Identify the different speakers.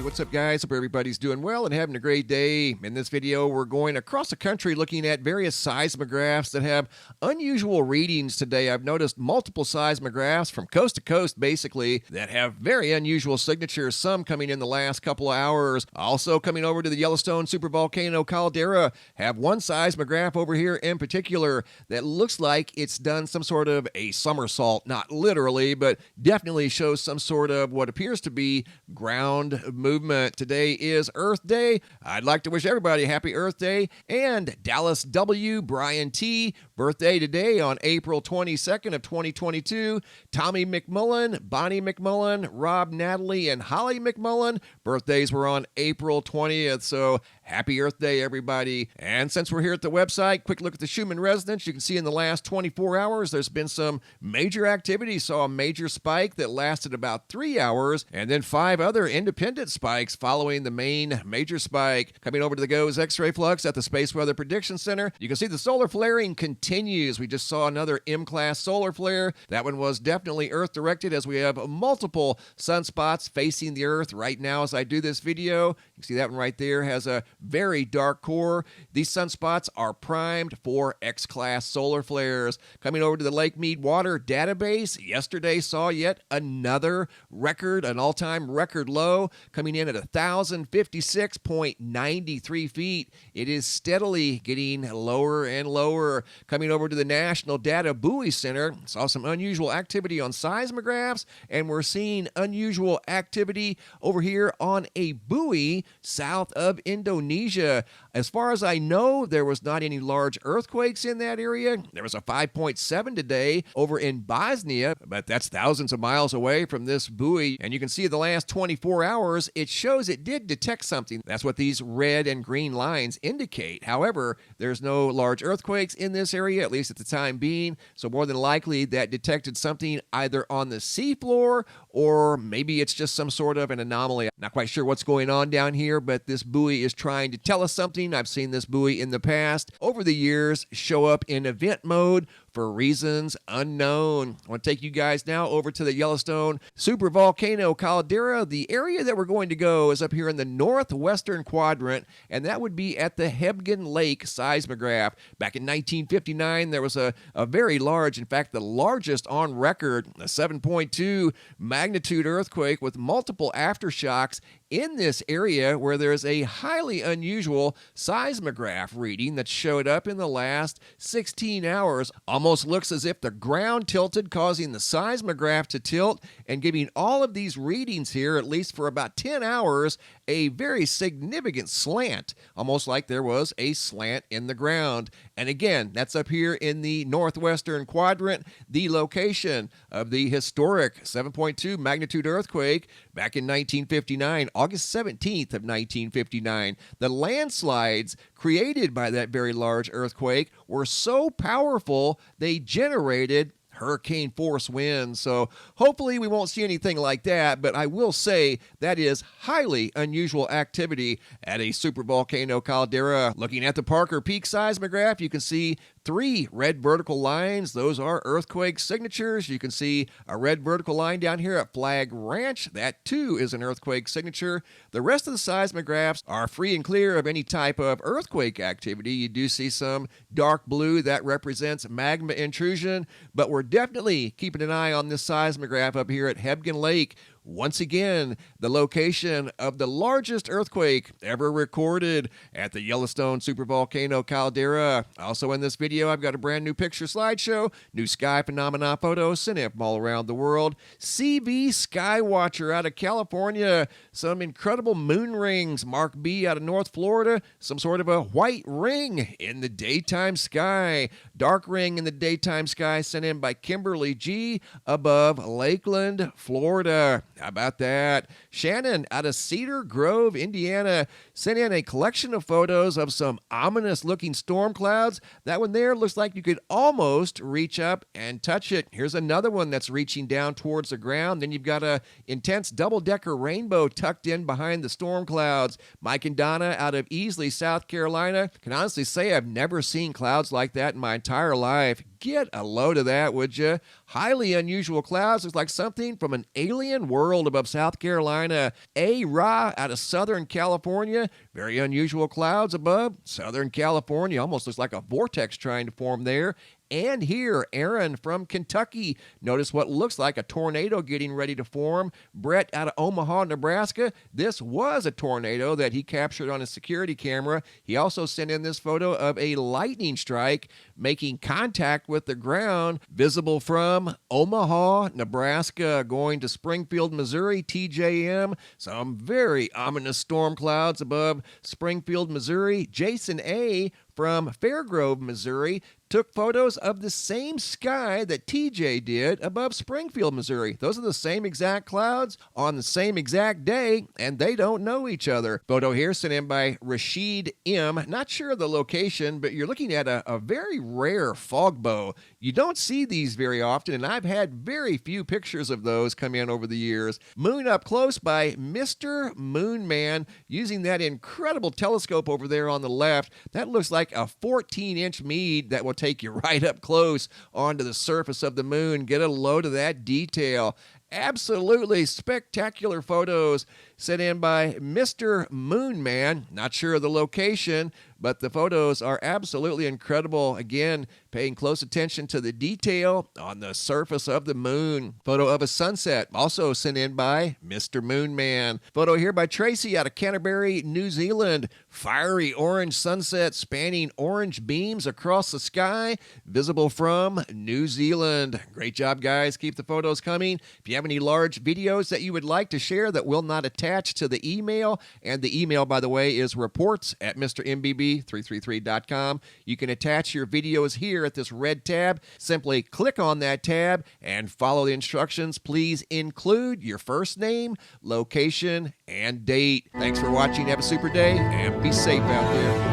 Speaker 1: what's up, guys? Hope everybody's doing well and having a great day. In this video, we're going across the country looking at various seismographs that have unusual readings today. I've noticed multiple seismographs from coast to coast, basically, that have very unusual signatures, some coming in the last couple of hours. Also coming over to the Yellowstone supervolcano caldera, have one seismograph over here in particular that looks like it's done some sort of a somersault, not literally, but definitely shows some sort of what appears to be ground movement. Today is Earth Day. I'd like to wish everybody a happy Earth Day. And Dallas W. Brian T. birthday today on April 22nd of 2022. Tommy McMullen, Bonnie McMullen, Rob Natalie, and Holly McMullen. Birthdays were on April 20th. So happy Earth Day, everybody. And since we're here at the website, quick look at the Schumann resonance. You can see in the last 24 hours, there's been some major activity. Saw a major spike that lasted about 3 hours, and then 5 other independent spikes following the main major spike. Coming over to the GOES X-ray flux at the Space Weather Prediction Center, you can see the solar flaring continues. We just saw another M-class solar flare. That one was definitely Earth-directed, as we have multiple sunspots facing the Earth right now as I do this video. You can see that one right there has a very dark core. These sunspots are primed for X-class solar flares. Coming over to the Lake Mead water database, yesterday saw yet another record, an all-time record low, coming in at 1,056.93 feet. It is steadily getting lower and lower. Coming over to the National Data Buoy Center, saw some unusual activity on seismographs, and we're seeing unusual activity over here on a buoy south of Indonesia. As far as I know, there was not any large earthquakes in that area. There was a 5.7 today over in Bosnia, but that's thousands of miles away from this buoy. And you can see the last 24 hours, it shows it did detect something. That's what these red and green lines indicate. However, there's no large earthquakes in this area, at least at the time being. So more than likely that detected something either on the seafloor or maybe it's just some sort of an anomaly. Not quite sure what's going on down here, but this buoy is trying to tell us something. I've seen this buoy in the past, over the years, show up in event mode for reasons unknown. I want to take you guys now over to the Yellowstone supervolcano caldera. The area that we're going to go is up here in the northwestern quadrant, and that would be at the Hebgen Lake seismograph. Back in 1959, there was a very large, in fact, the largest on record, a 7.2 magnitude earthquake with multiple aftershocks in this area where there's a highly unusual seismograph reading that showed up in the last 16 hours. Almost looks as if the ground tilted, causing the seismograph to tilt and giving all of these readings here, at least for about 10 hours, a very significant slant, almost like there was a slant in the ground. And again, that's up here in the northwestern quadrant, the location of the historic 7.2 magnitude earthquake back in 1959, August 17th of 1959. The landslides created by that very large earthquake were so powerful they generated hurricane force winds. So hopefully we won't see anything like that, but I will say that is highly unusual activity at a supervolcano caldera. Looking at the Parker Peak seismograph, you can see 3 red vertical lines. Those are earthquake signatures. You can see a red vertical line down here at Flag Ranch. That too is an earthquake signature. The rest of the seismographs are free and clear of any type of earthquake activity. You do see some dark blue that represents magma intrusion, but we're definitely keeping an eye on this seismograph up here at Hebgen Lake. Once again, the location of the largest earthquake ever recorded at the Yellowstone supervolcano caldera. Also in this video, I've got a brand new picture slideshow, new sky phenomena photos sent in from all around the world. CV Skywatcher out of California, some incredible moon rings. Mark B out of North Florida, some sort of a white ring in the daytime sky. Dark ring in the daytime sky sent in by Kimberly G above Lakeland, Florida. How about that? Shannon out of Cedar Grove, Indiana, sent in a collection of photos of some ominous-looking storm clouds. That one there looks like you could almost reach up and touch it. Here's another one that's reaching down towards the ground. Then you've got a intense double-decker rainbow tucked in behind the storm clouds. Mike and Donna out of Easley, South Carolina. Can honestly say I've never seen clouds like that in my entire life. Get a load of that, would you? Highly unusual clouds. Looks like something from an alien world above South Carolina. A-Ra out of Southern California. Very unusual clouds above Southern California. Almost looks like a vortex trying to form there. And here, Aaron from Kentucky. Notice what looks like a tornado getting ready to form. Brett out of Omaha, Nebraska. This was a tornado that he captured on his security camera. He also sent in this photo of a lightning strike making contact with the ground, visible from Omaha, Nebraska, going to Springfield, Missouri, TJM. Some very ominous storm clouds above Springfield, Missouri. Jason A. from Fairgrove, Missouri, took photos of the same sky that TJ did above Springfield, Missouri. Those are the same exact clouds on the same exact day, and they don't know each other. Photo here sent in by Rashid M. Not sure of the location, but you're looking at a very rare fog bow. You don't see these very often, and I've had very few pictures of those come in over the years. Moon up close by Mr. Moon Man, using that incredible telescope over there on the left. That looks like a 14-inch Mead that will take you right up close onto the surface of the moon. Get a load of that detail. Absolutely spectacular photos sent in by Mr. Moon Man. Not sure of the location, but the photos are absolutely incredible. Again, paying close attention to the detail on the surface of the moon. Photo of a sunset, also sent in by Mr. Moon Man. Photo here by Tracy out of Canterbury, New Zealand. Fiery orange sunset spanning orange beams across the sky, visible from New Zealand. Great job, guys. Keep the photos coming. If you have any large videos that you would like to share that will not attach to the email, and the email, by the way, is reports@mrmbb333.com. You can attach your videos here at this red tab. Simply click on that tab and follow the instructions. Please include your first name, location, and date. Thanks for watching. Have a super day and be safe out there.